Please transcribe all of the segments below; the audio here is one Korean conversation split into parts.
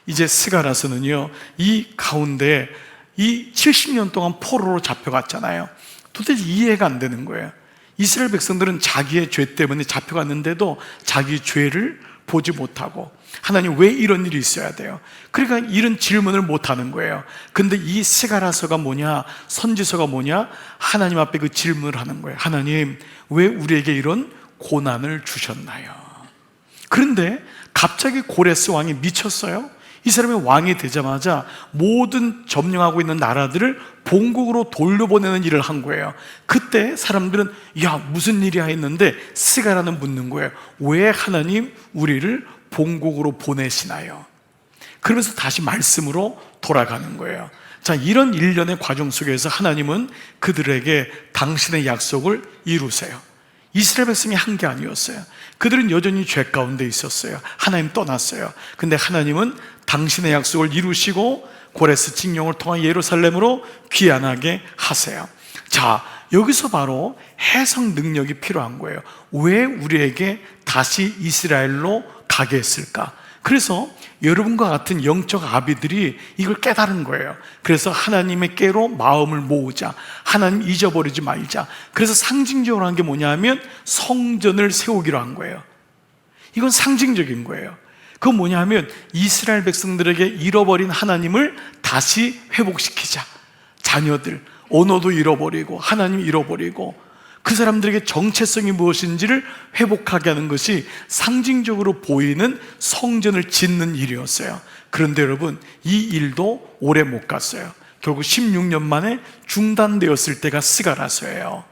이제 스가랴서는요, 이 가운데 이 70년 동안 포로로 잡혀갔잖아요. 도대체 이해가 안 되는 거예요. 이스라엘 백성들은 자기의 죄 때문에 잡혀갔는데도 자기 죄를 보지 못하고, 하나님 왜 이런 일이 있어야 돼요? 그러니까 이런 질문을 못 하는 거예요. 근데 이 스가랴서가 뭐냐, 선지서가 뭐냐, 하나님 앞에 그 질문을 하는 거예요. 하나님, 왜 우리에게 이런 고난을 주셨나요? 그런데 갑자기 고레스 왕이 미쳤어요. 이 사람이 왕이 되자마자 모든 점령하고 있는 나라들을 본국으로 돌려보내는 일을 한 거예요. 그때 사람들은 야, 무슨 일이야 했는데 스가랴는 묻는 거예요. 왜 하나님 우리를 본국으로 보내시나요? 그러면서 다시 말씀으로 돌아가는 거예요. 자, 이런 일련의 과정 속에서 하나님은 그들에게 당신의 약속을 이루세요. 이스라엘 백성이 한 게 아니었어요. 그들은 여전히 죄 가운데 있었어요. 하나님 떠났어요. 근데 하나님은 당신의 약속을 이루시고 고레스 징령을 통한 예루살렘으로 귀환하게 하세요. 자, 여기서 바로 해석 능력이 필요한 거예요. 왜 우리에게 다시 이스라엘로 가게 했을까? 그래서 여러분과 같은 영적 아비들이 이걸 깨달은 거예요. 그래서 하나님의 깨로 마음을 모으자, 하나님 잊어버리지 말자. 그래서 상징적으로 한 게 뭐냐 하면 성전을 세우기로 한 거예요. 이건 상징적인 거예요. 그건 뭐냐 하면 이스라엘 백성들에게 잃어버린 하나님을 다시 회복시키자. 자녀들, 언어도 잃어버리고 하나님 잃어버리고 그 사람들에게 정체성이 무엇인지를 회복하게 하는 것이 상징적으로 보이는 성전을 짓는 일이었어요. 그런데 여러분, 이 일도 오래 못 갔어요. 결국 16년 만에 중단되었을 때가 스가랴서예요.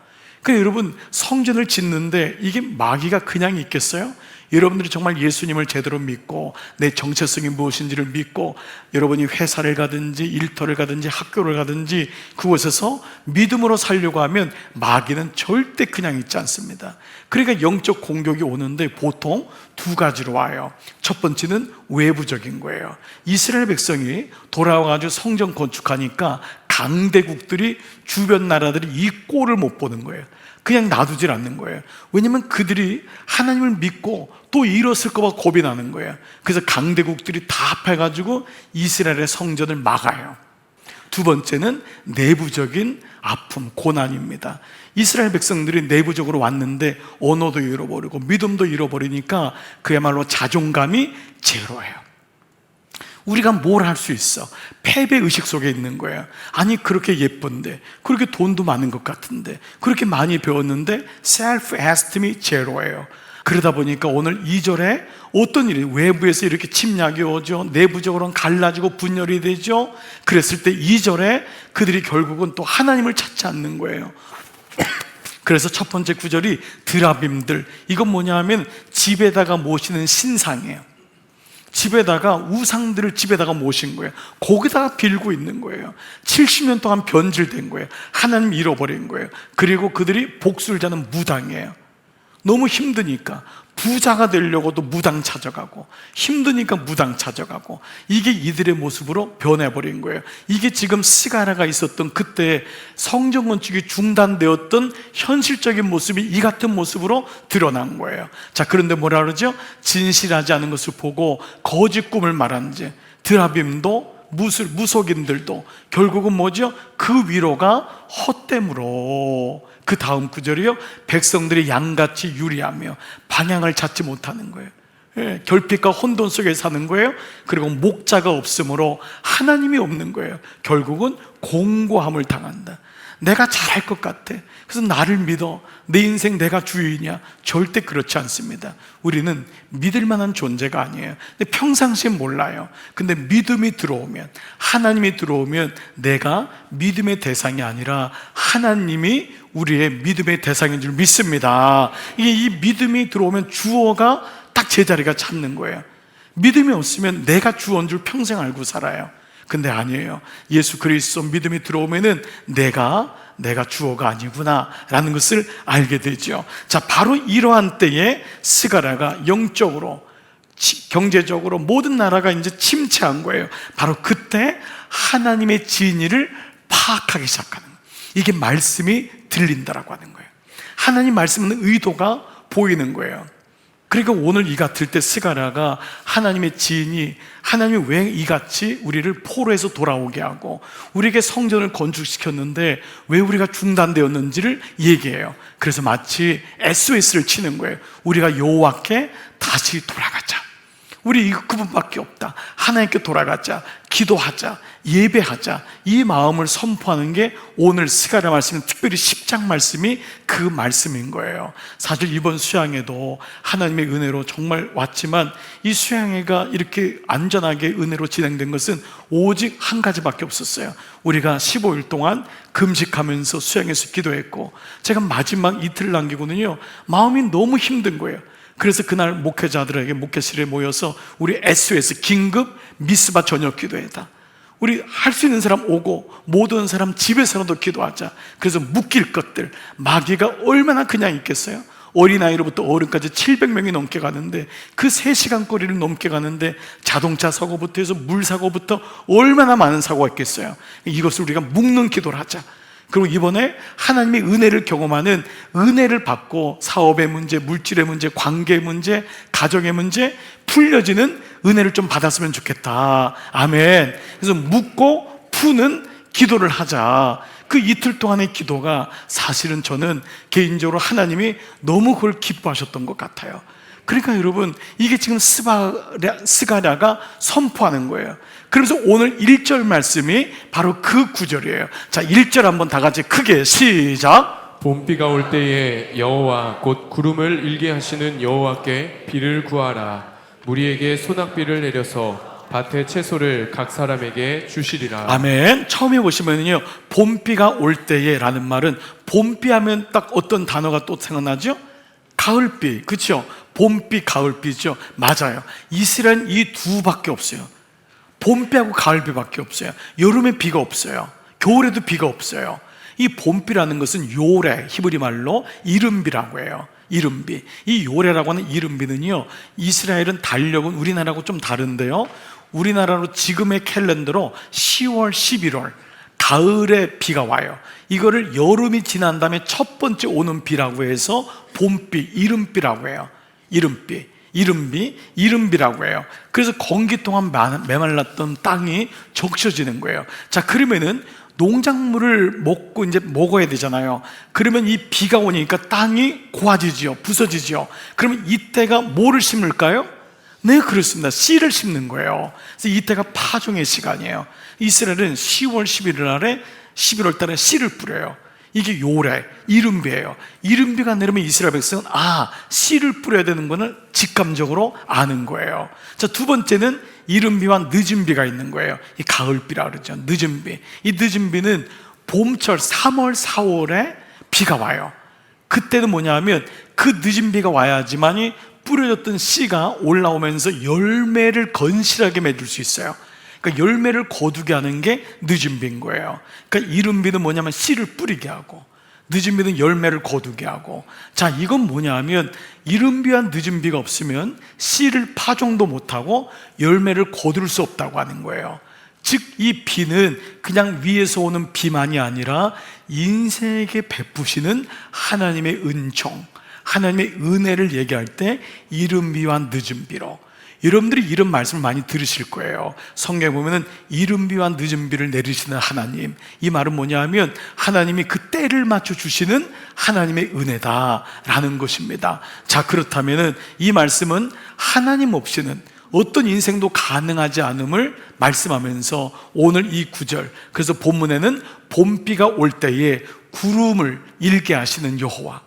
그러니까 여러분, 성전을 짓는데 이게 마귀가 그냥 있겠어요? 여러분들이 정말 예수님을 제대로 믿고 내 정체성이 무엇인지를 믿고 여러분이 회사를 가든지 일터를 가든지 학교를 가든지 그곳에서 믿음으로 살려고 하면 마귀는 절대 그냥 있지 않습니다. 그러니까 영적 공격이 오는데 보통 두 가지로 와요. 첫 번째는 외부적인 거예요. 이스라엘 백성이 돌아와가지고 성전 건축하니까 강대국들이, 주변 나라들이 이 꼴을 못 보는 거예요. 그냥 놔두질 않는 거예요. 왜냐하면 그들이 하나님을 믿고 또 잃었을까 봐 겁이 나는 거예요. 그래서 강대국들이 다 합해가지고 이스라엘의 성전을 막아요. 두 번째는 내부적인 아픔, 고난입니다. 이스라엘 백성들이 내부적으로 왔는데 언어도 잃어버리고 믿음도 잃어버리니까 그야말로 자존감이 제로예요. 우리가 뭘 할 수 있어? 패배의식 속에 있는 거예요. 아니, 그렇게 예쁜데, 그렇게 돈도 많은 것 같은데, 그렇게 많이 배웠는데 self-esteem이 제로예요. 그러다 보니까 오늘 2절에 어떤 일이, 외부에서 이렇게 침략이 오죠. 내부적으로는 갈라지고 분열이 되죠. 그랬을 때 2절에 그들이 결국은 또 하나님을 찾지 않는 거예요. 그래서 첫 번째 구절이 드라빔들, 이건 뭐냐 하면 집에다가 모시는 신상이에요. 집에다가 우상들을 집에다가 모신 거예요. 거기다가 빌고 있는 거예요. 70년 동안 변질된 거예요. 하나님 잃어버린 거예요. 그리고 그들이 복술자는 무당이에요. 너무 힘드니까 부자가 되려고도 무당 찾아가고, 힘드니까 무당 찾아가고, 이게 이들의 모습으로 변해버린 거예요. 이게 지금 스가랴가 있었던 그때 성전 건축이 중단되었던 현실적인 모습이 이 같은 모습으로 드러난 거예요. 자, 그런데 뭐라 그러죠? 진실하지 않은 것을 보고 거짓 꿈을 말하는 자, 드라빔도 무속인들도 결국은 뭐죠? 그 위로가 헛됨으로, 그 다음 구절이요, 백성들이 양같이 유리하며 방향을 찾지 못하는 거예요. 예, 결핍과 혼돈 속에 사는 거예요. 그리고 목자가 없으므로 하나님이 없는 거예요. 결국은 공고함을 당한다. 내가 잘할 것 같아, 그래서 나를 믿어, 내 인생 내가 주인이야. 절대 그렇지 않습니다. 우리는 믿을 만한 존재가 아니에요. 근데 평상시에 몰라요. 근데 믿음이 들어오면, 하나님이 들어오면 내가 믿음의 대상이 아니라 하나님이 우리의 믿음의 대상인 줄 믿습니다. 이 믿음이 들어오면 주어가 딱 제자리가 찾는 거예요. 믿음이 없으면 내가 주어인 줄 평생 알고 살아요. 근데 아니에요. 예수 그리스도 믿음이 들어오면은 내가 주어가 아니구나 라는 것을 알게 되죠. 자, 바로 이러한 때에 스가랴가 영적으로, 경제적으로 모든 나라가 이제 침체한 거예요. 바로 그때 하나님의 진리를 파악하기 시작하는 거예요. 이게 말씀이 들린다라고 하는 거예요. 하나님 말씀은 의도가 보이는 거예요. 그러니까 오늘 이 같을 때 스가랴가 하나님의 지인이 하나님이 왜 이같이 우리를 포로에서 돌아오게 하고 우리에게 성전을 건축시켰는데 왜 우리가 중단되었는지를 얘기해요. 그래서 마치 SOS를 치는 거예요. 우리가 여호와께 다시 돌아가자. 우리 그분밖에 없다. 하나님께 돌아가자. 기도하자. 예배하자. 이 마음을 선포하는 게 오늘 스가랴 말씀, 특별히 10장 말씀이 그 말씀인 거예요. 사실 이번 수양회도 하나님의 은혜로 정말 왔지만 이 수양회가 이렇게 안전하게 은혜로 진행된 것은 오직 한 가지밖에 없었어요. 우리가 15일 동안 금식하면서 수양회에서 기도했고, 제가 마지막 이틀을 남기고는요 마음이 너무 힘든 거예요. 그래서 그날 목회자들에게 목회실에 모여서 우리 SOS 긴급 미스바 저녁 기도회다. 우리 할 수 있는 사람 오고 못 오는 사람 집에서라도 기도하자. 그래서 묶일 것들, 마귀가 얼마나 그냥 있겠어요? 어린아이로부터 어른까지 700명이 넘게 가는데 그 3시간 거리를 넘게 가는데 자동차 사고부터 해서 물 사고부터 얼마나 많은 사고가 있겠어요? 이것을 우리가 묶는 기도를 하자. 그리고 이번에 하나님의 은혜를 경험하는, 은혜를 받고 사업의 문제, 물질의 문제, 관계의 문제, 가정의 문제 풀려지는 은혜를 좀 받았으면 좋겠다. 아멘. 그래서 묻고 푸는 기도를 하자. 그 이틀 동안의 기도가 사실은 저는 개인적으로 하나님이 너무 그걸 기뻐하셨던 것 같아요. 그러니까 여러분, 이게 지금 스가랴가 선포하는 거예요. 그래서 오늘 1절 말씀이 바로 그 구절이에요. 자, 1절 한번 다 같이 크게 시작. 봄비가 올 때에 여호와 곧 구름을 일게 하시는 여호와께 비를 구하라. 무리에게 소낙비를 내려서 밭의 채소를 각 사람에게 주시리라. 아멘. 처음에 보시면요, 봄비가 올 때에 라는 말은, 봄비 하면 딱 어떤 단어가 또 생각나죠? 가을비. 그렇죠? 봄비, 가을비죠. 맞아요. 이스라엘은 이 두 밖에 없어요. 봄비하고 가을비밖에 없어요. 여름에 비가 없어요. 겨울에도 비가 없어요. 이 봄비라는 것은 요레, 히브리 말로 이른비라고 해요. 이른비. 이 요레라고 하는 이른비는요, 이스라엘은 달력은 우리나라하고 좀 다른데요, 우리나라로 지금의 캘린더로 10월, 11월 가을에 비가 와요. 이거를 여름이 지난 다음에 첫 번째 오는 비라고 해서 봄비, 이른비라고 해요. 이른비라고 해요. 그래서 건기 동안 메말랐던 땅이 적셔지는 거예요. 자, 그러면은 농작물을 먹고 이제 먹어야 되잖아요. 그러면 이 비가 오니까 땅이 고와지지요, 부서지지요. 그러면 이때가 뭐를 심을까요? 네, 그렇습니다. 씨를 심는 거예요. 그래서 이때가 파종의 시간이에요. 이스라엘은 10월 11일 날에 11월 달에 씨를 뿌려요. 이게 요레, 이른비예요. 이른비가 내리면 이스라엘 백성은 씨를 뿌려야 되는 거는 직감적으로 아는 거예요. 자, 두 번째는 이른비와 늦은비가 있는 거예요. 이 가을비라 그러죠. 늦은비. 이 늦은비는 봄철 3월, 4월에 비가 와요. 그때는 뭐냐면 그 늦은비가 와야지만이 뿌려졌던 씨가 올라오면서 열매를 건실하게 맺을 수 있어요. 그러니까 열매를 거두게 하는 게 늦은비인 거예요. 그러니까 이른비는 뭐냐면 씨를 뿌리게 하고, 늦은비는 열매를 거두게 하고. 자, 이건 뭐냐면 이른비와 늦은비가 없으면 씨를 파종도 못하고 열매를 거둘 수 없다고 하는 거예요. 즉, 이 비는 그냥 위에서 오는 비만이 아니라 인생에게 베푸시는 하나님의 은총, 하나님의 은혜를 얘기할 때 이른비와 늦은비로. 여러분들이 이런 말씀을 많이 들으실 거예요. 성경에 보면은 이른비와 늦은비를 내리시는 하나님, 이 말은 뭐냐 하면 하나님이 그 때를 맞춰 주시는 하나님의 은혜다라는 것입니다. 자, 그렇다면은 이 말씀은 하나님 없이는 어떤 인생도 가능하지 않음을 말씀하면서 오늘 이 구절, 그래서 본문에는 봄비가 올 때에 구름을 일게 하시는 여호와,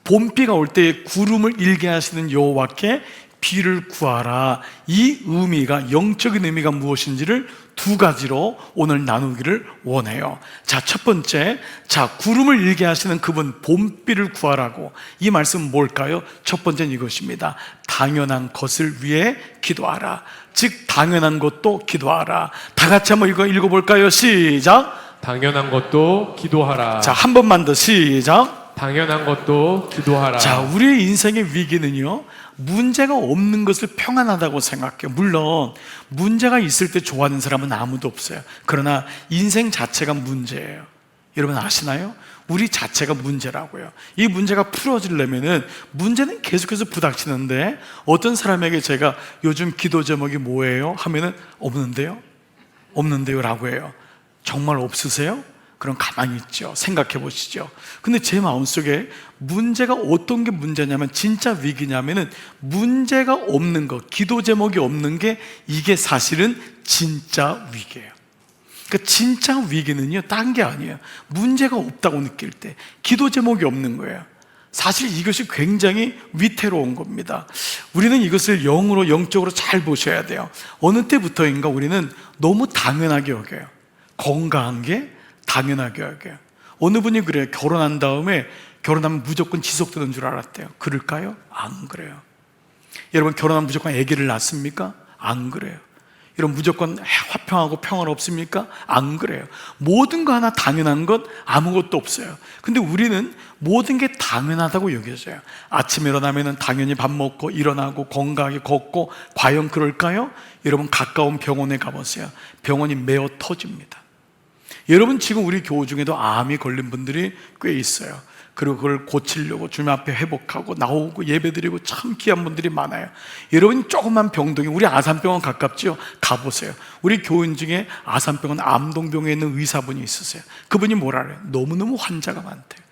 봄비가 올 때에 구름을 일게 하시는 여호와께 비를 구하라. 이 의미가, 영적인 의미가 무엇인지를 두 가지로 오늘 나누기를 원해요. 자, 첫 번째, 구름을 일게 하시는 그분 봄비를 구하라고. 이 말씀은 뭘까요? 첫 번째는 이것입니다. 당연한 것을 위해 기도하라. 즉, 당연한 것도 기도하라. 다 같이 한번 읽어볼까요? 시작. 당연한 것도 기도하라. 자, 한 번만 더 시작. 당연한 것도 기도하라. 자, 우리의 인생의 위기는요, 문제가 없는 것을 평안하다고 생각해요. 물론 문제가 있을 때 좋아하는 사람은 아무도 없어요. 그러나 인생 자체가 문제예요. 여러분 아시나요? 우리 자체가 문제라고요. 이 문제가 풀어지려면은 문제는 계속해서 부닥치는데, 어떤 사람에게 제가 요즘 기도 제목이 뭐예요? 하면은 없는데요? 없는데요? 라고 해요. 정말 없으세요? 그럼 가만히 있죠. 생각해 보시죠. 근데 제 마음속에 문제가 어떤 게 문제냐면, 진짜 위기냐면은 문제가 없는 것, 기도 제목이 없는 게, 이게 사실은 진짜 위기예요. 그러니까 진짜 위기는요, 딴 게 아니에요. 문제가 없다고 느낄 때, 기도 제목이 없는 거예요. 사실 이것이 굉장히 위태로운 겁니다. 우리는 이것을 영적으로 잘 보셔야 돼요. 어느 때부터인가 우리는 너무 당연하게 여겨요. 건강한 게 당연하게 여겨요. 어느 분이 그래요. 결혼한 다음에 결혼하면 무조건 지속되는 줄 알았대요. 그럴까요? 안 그래요. 여러분, 결혼하면 무조건 아기를 낳습니까? 안 그래요. 여러분, 무조건 화평하고 평화롭습니까? 안 그래요. 모든 거 하나 당연한 것 아무것도 없어요. 근데 우리는 모든 게 당연하다고 여겨져요. 아침에 일어나면 당연히 밥 먹고 일어나고 건강하게 걷고, 과연 그럴까요? 여러분, 가까운 병원에 가보세요. 병원이 메어 터집니다. 여러분, 지금 우리 교우 중에도 암이 걸린 분들이 꽤 있어요. 그리고 그걸 고치려고 주님 앞에 회복하고 나오고 예배드리고 참 귀한 분들이 많아요. 여러분이 조그만 병동에, 우리 아산병원 가깝지요? 가보세요. 우리 교인 중에 아산병원 암동병에 있는 의사분이 있으세요. 그분이 뭐라 그래요? 너무너무 환자가 많대요.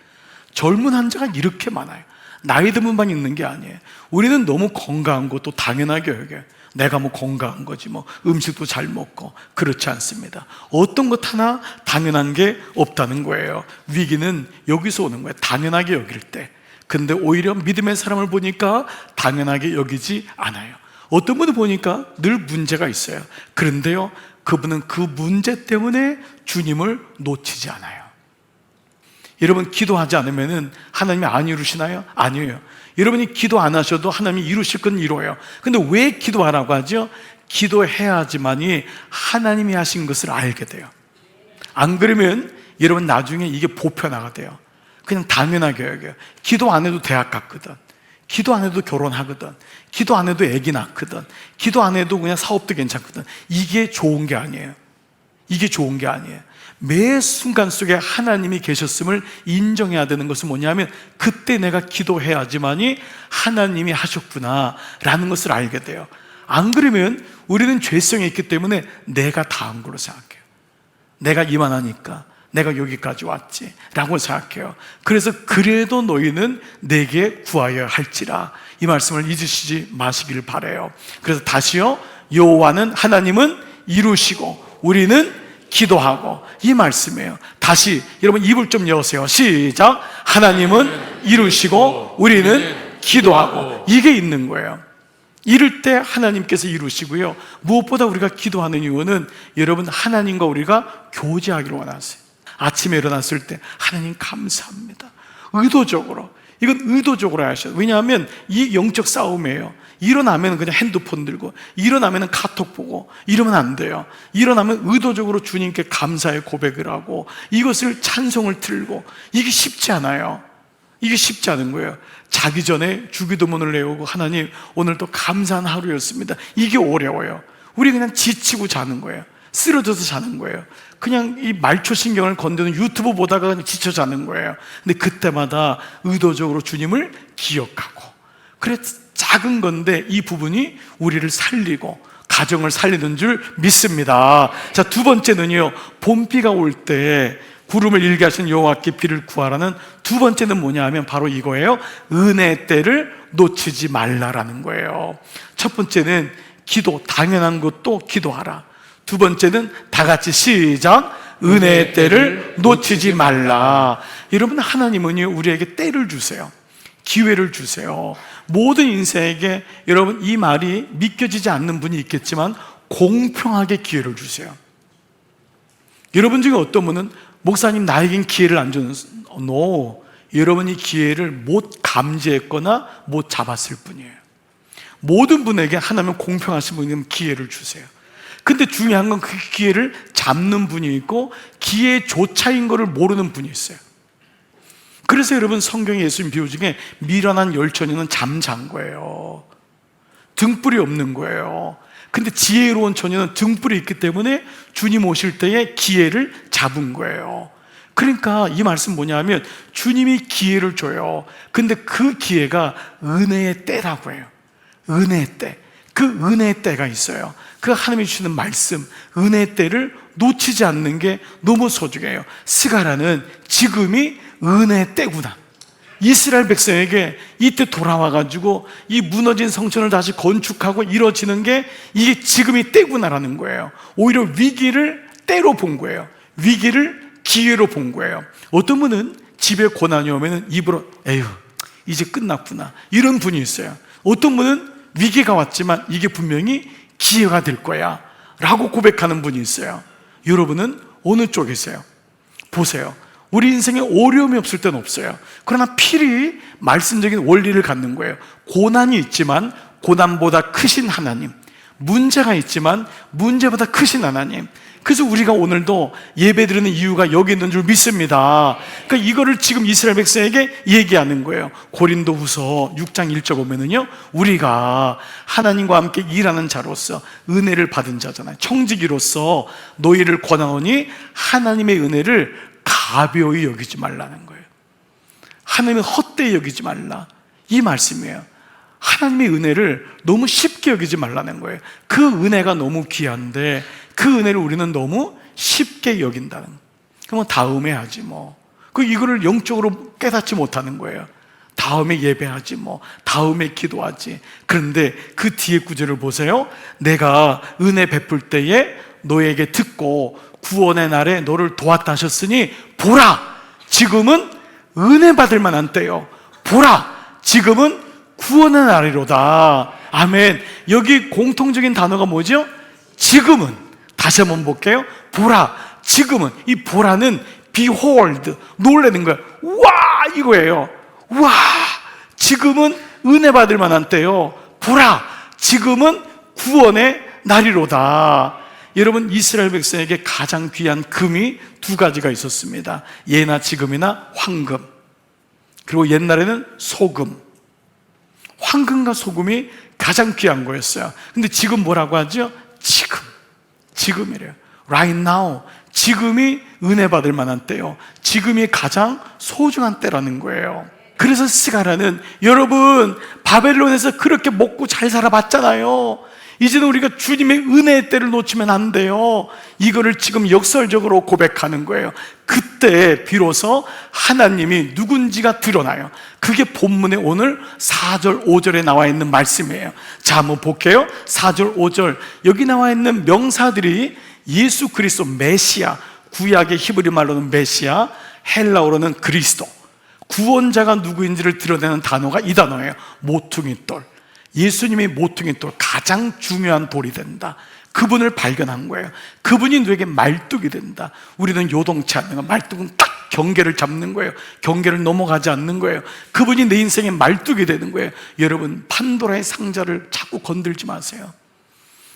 젊은 환자가 이렇게 많아요. 나이 든분만 있는 게 아니에요. 우리는 너무 건강한 것도 당연하게 여겨요. 내가 뭐 건강한 거지, 뭐 음식도 잘 먹고. 그렇지 않습니다. 어떤 것 하나 당연한 게 없다는 거예요. 위기는 여기서 오는 거예요. 당연하게 여길 때. 근데 오히려 믿음의 사람을 보니까 당연하게 여기지 않아요. 어떤 분을 보니까 늘 문제가 있어요. 그런데요, 그분은 그 문제 때문에 주님을 놓치지 않아요. 여러분, 기도하지 않으면 하나님이 안 이루시나요? 아니에요. 여러분이 기도 안 하셔도 하나님이 이루실 건 이루어요. 근데 왜 기도하라고 하죠? 기도해야지만이 하나님이 하신 것을 알게 돼요. 안 그러면 여러분 나중에 이게 보편화가 돼요. 그냥 당연하게 여겨요. 기도 안 해도 대학 갔거든, 기도 안 해도 결혼하거든, 기도 안 해도 아기 낳거든, 기도 안 해도 그냥 사업도 괜찮거든. 이게 좋은 게 아니에요. 이게 좋은 게 아니에요. 매 순간 속에 하나님이 계셨음을 인정해야 되는 것은 뭐냐면, 그때 내가 기도해야지만이 하나님이 하셨구나 라는 것을 알게 돼요. 안 그러면 우리는 죄성이 있기 때문에 내가 다 한 걸로 생각해요. 내가 이만하니까 내가 여기까지 왔지 라고 생각해요. 그래서 그래도 너희는 내게 구하여 할지라, 이 말씀을 잊으시지 마시길 바라요. 그래서 다시요, 여호와는, 하나님은 이루시고 우리는 기도하고, 이 말씀이에요. 다시 여러분 입을 좀 여세요. 시작. 하나님은 이루시고 우리는 기도하고. 이게 있는 거예요. 이럴 때 하나님께서 이루시고요, 무엇보다 우리가 기도하는 이유는 여러분, 하나님과 우리가 교제하기를 원하세요. 아침에 일어났을 때 하나님 감사합니다. 의도적으로, 이건 의도적으로 하셔요. 왜냐하면 이 영적 싸움이에요. 일어나면 그냥 핸드폰 들고, 일어나면 카톡 보고 이러면 안 돼요. 일어나면 의도적으로 주님께 감사의 고백을 하고 이것을 찬송을 틀고. 이게 쉽지 않아요. 이게 쉽지 않은 거예요. 자기 전에 주기도문을 외우고, 하나님 오늘도 감사한 하루였습니다. 이게 어려워요. 우리 그냥 지치고 자는 거예요. 쓰러져서 자는 거예요. 그냥 이 말초신경을 건드는 유튜브 보다가 그냥 지쳐 자는 거예요. 근데 그때마다 의도적으로 주님을 기억하고. 그래서 작은 건데 이 부분이 우리를 살리고 가정을 살리는 줄 믿습니다. 자, 두 번째는요, 봄비가 올 때 구름을 일게 하신 여호와께 비를 구하라는 두 번째는 뭐냐 하면 바로 이거예요. 은혜의 때를 놓치지 말라라는 거예요. 첫 번째는 기도, 당연한 것도 기도하라. 두 번째는 다 같이 시작. 은혜의 때를 놓치지 말라. 여러분, 하나님은 우리에게 때를 주세요. 기회를 주세요. 모든 인생에게, 여러분, 이 말이 믿겨지지 않는 분이 있겠지만 공평하게 기회를 주세요. 여러분 중에 어떤 분은 목사님 나에겐 기회를 안 주는, no, 여러분이 기회를 못 감지했거나 못 잡았을 뿐이에요. 모든 분에게 하나님은 공평하신 분이면 기회를 주세요. 근데 중요한 건 그 기회를 잡는 분이 있고 기회조차인 것을 모르는 분이 있어요. 그래서 여러분, 성경에 예수님 비유 중에 미련한 열처녀는 잠잔 거예요. 등불이 없는 거예요. 근데 지혜로운 처녀는 등불이 있기 때문에 주님 오실 때에 기회를 잡은 거예요. 그러니까 이 말씀 뭐냐면 주님이 기회를 줘요. 근데 그 기회가 은혜의 때라고 해요. 은혜의 때. 그 은혜의 때가 있어요. 그 하나님이 주시는 말씀, 은혜의 때를 놓치지 않는 게 너무 소중해요. 스가랴는 지금이 은혜의 때구나. 이스라엘 백성에게 이때 돌아와가지고 이 무너진 성전을 다시 건축하고 이루어지는 게 이게 지금이 때구나라는 거예요. 오히려 위기를 때로 본 거예요. 위기를 기회로 본 거예요. 어떤 분은 집에 고난이 오면 입으로 에휴 이제 끝났구나 이런 분이 있어요. 어떤 분은 위기가 왔지만 이게 분명히 기회가 될 거야 라고 고백하는 분이 있어요. 여러분은 어느 쪽이세요? 보세요. 우리 인생에 어려움이 없을 때는 없어요. 그러나 필히 말씀적인 원리를 갖는 거예요. 고난이 있지만 고난보다 크신 하나님, 문제가 있지만 문제보다 크신 하나님. 그래서 우리가 오늘도 예배드리는 이유가 여기 있는 줄 믿습니다. 그러니까 이거를 지금 이스라엘 백성에게 얘기하는 거예요. 고린도후서 6장 1절 보면은요, 우리가 하나님과 함께 일하는 자로서 은혜를 받은 자잖아요. 청지기로서 너희를 권하오니 하나님의 은혜를 가벼이 여기지 말라는 거예요. 하나님의 헛되이 여기지 말라, 이 말씀이에요. 하나님의 은혜를 너무 쉽게 여기지 말라는 거예요. 그 은혜가 너무 귀한데 그 은혜를 우리는 너무 쉽게 여긴다는 거예요. 그럼 다음에 하지 뭐. 이거를 영적으로 깨닫지 못하는 거예요. 다음에 예배하지 뭐, 다음에 기도하지. 그런데 그 뒤에 구절을 보세요. 내가 은혜 베풀 때에 너에게 듣고 구원의 날에 너를 도왔다 하셨으니 보라, 지금은 은혜 받을 만한 때요. 보라, 지금은 구원의 날이로다. 아멘. 여기 공통적인 단어가 뭐죠? 지금은. 다시 한번 볼게요. 보라, 지금은. 이 보라는 behold, 놀라는 거예요. 와, 이거예요. 와, 지금은 은혜 받을 만한 때요. 보라, 지금은 구원의 날이로다. 여러분, 이스라엘 백성에게 가장 귀한 금이 두 가지가 있었습니다. 예나 지금이나 황금, 그리고 옛날에는 소금. 황금과 소금이 가장 귀한 거였어요. 근데 지금 뭐라고 하죠? 지금이래요. Right now. 지금이 은혜 받을 만한 때요. 지금이 가장 소중한 때라는 거예요. 그래서 스가랴는, 여러분 바벨론에서 그렇게 먹고 잘 살아봤잖아요. 이제는 우리가 주님의 은혜의 때를 놓치면 안 돼요. 이거를 지금 역설적으로 고백하는 거예요. 그때 비로소 하나님이 누군지가 드러나요. 그게 본문에 오늘 4절 5절에 나와 있는 말씀이에요. 자, 한번 볼게요. 4절 5절 여기 나와 있는 명사들이 예수 그리스도, 메시아, 구약의 히브리 말로는 메시아, 헬라어로는 그리스도, 구원자가 누구인지를 드러내는 단어가 이 단어예요. 모퉁이 돌. 예수님이 모퉁이 돌, 가장 중요한 돌이 된다. 그분을 발견한 거예요. 그분이 누구에게 말뚝이 된다. 우리는 요동치 않는 거, 말뚝은 딱 경계를 잡는 거예요. 경계를 넘어가지 않는 거예요. 그분이 내 인생의 말뚝이 되는 거예요. 여러분, 판도라의 상자를 자꾸 건들지 마세요.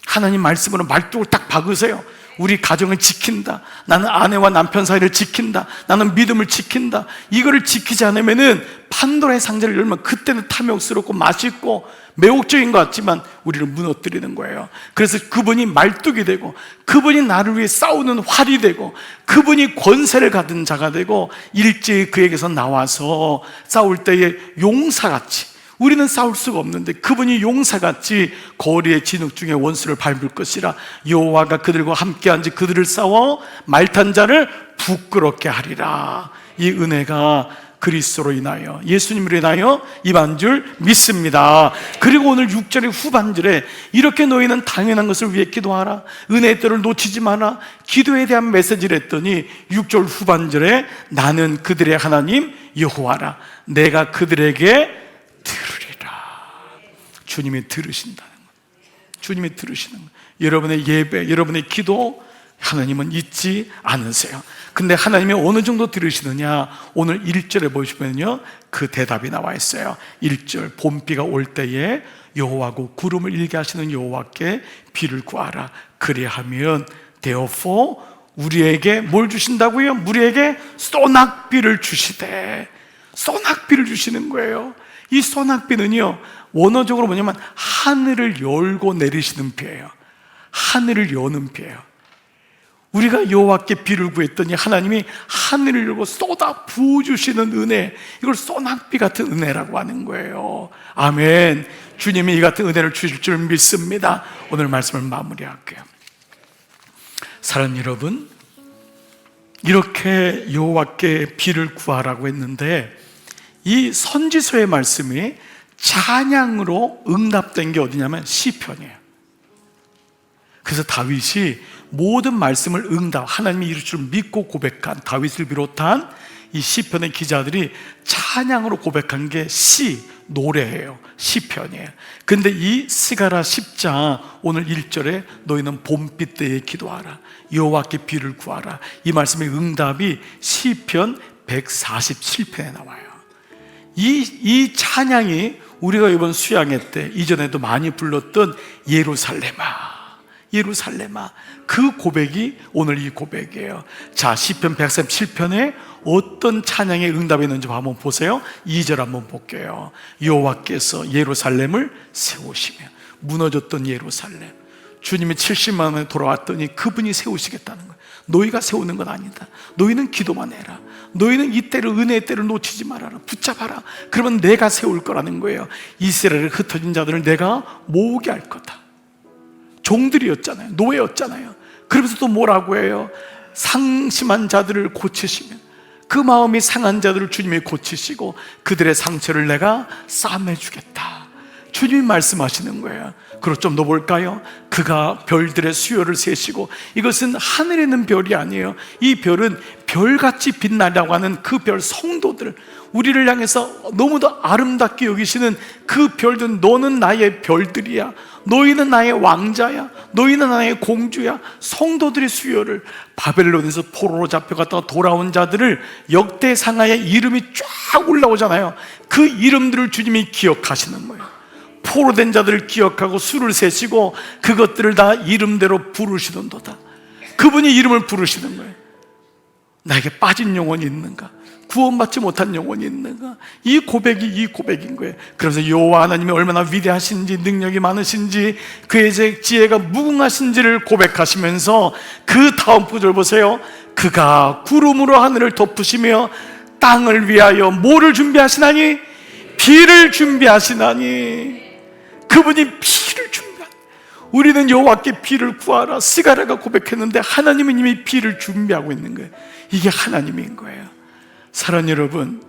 하나님 말씀으로 말뚝을 딱 박으세요. 우리 가정을 지킨다, 나는 아내와 남편 사이를 지킨다, 나는 믿음을 지킨다. 이거를 지키지 않으면은 판도라의 상자를 열면 그때는 탐욕스럽고 맛있고 매혹적인 것 같지만 우리를 무너뜨리는 거예요. 그래서 그분이 말뚝이 되고, 그분이 나를 위해 싸우는 활이 되고, 그분이 권세를 가진 자가 되고, 일제히 그에게서 나와서 싸울 때에 용사같이, 우리는 싸울 수가 없는데 그분이 용사같이 거리의 진흙 중에 원수를 밟을 것이라. 여호와가 그들과 함께한지 그들을 싸워 말탄 자를 부끄럽게 하리라. 이 은혜가 그리스도로 인하여, 예수님으로 인하여 임한 줄 믿습니다. 그리고 오늘 6절의 후반절에 이렇게 너희는 당연한 것을 위해 기도하라, 은혜의 때를 놓치지 마라, 기도에 대한 메시지를 했더니 6절 후반절에 나는 그들의 하나님 여호와라, 내가 그들에게 들으리라. 주님이 들으신다는 거예요. 주님이 들으시는 거예요. 여러분의 예배, 여러분의 기도 하나님은 잊지 않으세요. 근데 하나님이 어느 정도 들으시느냐, 오늘 1절에 보시면요 그 대답이 나와 있어요. 1절, 봄비가 올 때에 여호와고 구름을 일게 하시는 여호와께 비를 구하라. 그리하면 therefore 우리에게 뭘 주신다고요? 우리에게 소낙비를 주시되. 소낙비를 주시는 거예요. 이 소낙비는요 원어적으로 뭐냐면 하늘을 열고 내리시는 비예요. 하늘을 여는 비예요. 우리가 여호와께 비를 구했더니 하나님이 하늘을 열고 쏟아 부어주시는 은혜, 이걸 소낙비 같은 은혜라고 하는 거예요. 아멘. 주님이 이 같은 은혜를 주실 줄 믿습니다. 오늘 말씀을 마무리할게요. 사랑하는 여러분, 이렇게 여호와께 비를 구하라고 했는데 이 선지서의 말씀이 찬양으로 응답된 게 어디냐면 시편이에요. 그래서 다윗이 모든 말씀을 하나님이 이룰 줄 믿고 고백한 다윗을 비롯한 이 시편의 기자들이 찬양으로 고백한 게 노래예요. 시편이에요. 근데 이 스가랴 10장 오늘 1절에 너희는 봄빛 때에 기도하라, 여호와께 비를 구하라, 이 말씀의 응답이 시편 147편에 나와요. 이 찬양이 우리가 이번 수양회 때 이전에도 많이 불렀던 예루살렘아, 예루살렘아, 그 고백이 오늘 이 고백이에요. 자, 시편 137편에 어떤 찬양의 응답이 있는지 한번 보세요. 2절 한번 볼게요. 여호와께서 예루살렘을 세우시며, 무너졌던 예루살렘, 주님이 70만 년에 돌아왔더니 그분이 세우시겠다는 거예요. 너희가 세우는 건 아니다. 너희는 기도만 해라. 너희는 이 때를, 은혜의 때를 놓치지 말아라. 붙잡아라. 그러면 내가 세울 거라는 거예요. 이스라엘의 흩어진 자들을 내가 모으게 할 거다. 종들이었잖아요. 노예였잖아요. 그러면서 또 뭐라고 해요? 상심한 자들을 고치시면, 그 마음이 상한 자들을 주님이 고치시고 그들의 상처를 내가 싸매주겠다. 주님이 말씀하시는 거예요. 그리고 좀 더 볼까요? 그가 별들의 수요를 세시고, 이것은 하늘에 있는 별이 아니에요. 이 별은 별같이 빛나려고 하는 그 별 성도들, 우리를 향해서 너무도 아름답게 여기시는 그 별들, 너는 나의 별들이야, 너희는 나의 왕자야, 너희는 나의 공주야. 성도들의 수요를, 바벨론에서 포로로 잡혀갔다가 돌아온 자들을 역대상하의 이름이 쫙 올라오잖아요. 그 이름들을 주님이 기억하시는 거예요. 포로된 자들을 기억하고 수를 세시고 그것들을 다 이름대로 부르시던도다. 그분이 이름을 부르시는 거예요. 나에게 빠진 영혼이 있는가? 구원받지 못한 영혼이 있는가? 이 고백이 이 고백인 거예요. 그래서 여호와 하나님이 얼마나 위대하신지, 능력이 많으신지, 그의 지혜가 무궁하신지를 고백하시면서 그 다음 구절 보세요. 그가 구름으로 하늘을 덮으시며 땅을 위하여 뭐를 준비하시나니? 비를 준비하시나니. 그분이 비를 준비한, 우리는 여호와께 비를 구하라, 스가랴가 고백했는데 하나님은 이미 비를 준비하고 있는 거예요. 이게 하나님인 거예요. 사랑하는 여러분,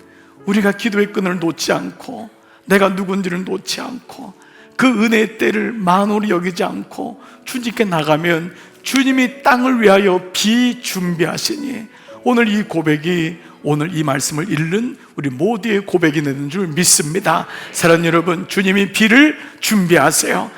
우리가 기도의 끈을 놓지 않고, 내가 누군지를 놓지 않고, 그 은혜의 때를 만홀히 여기지 않고 주님께 나가면 주님이 땅을 위하여 비 준비하시니, 오늘 이 고백이, 오늘 이 말씀을 읽는 우리 모두의 고백이 되는 줄 믿습니다. 사랑하는 여러분, 주님이 비를 준비하세요.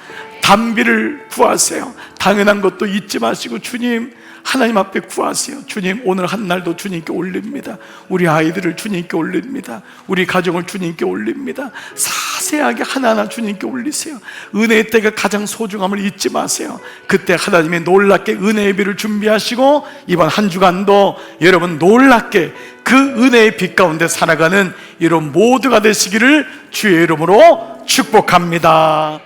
단비를 구하세요. 당연한 것도 잊지 마시고 주님, 하나님 앞에 구하세요. 주님, 오늘 한 날도 주님께 올립니다. 우리 아이들을 주님께 올립니다. 우리 가정을 주님께 올립니다. 자세하게 하나하나 주님께 올리세요. 은혜의 때가 가장 소중함을 잊지 마세요. 그때 하나님이 놀랍게 은혜의 비를 준비하시고 이번 한 주간도 여러분 놀랍게 그 은혜의 빛 가운데 살아가는 이런 모두가 되시기를 주의 이름으로 축복합니다.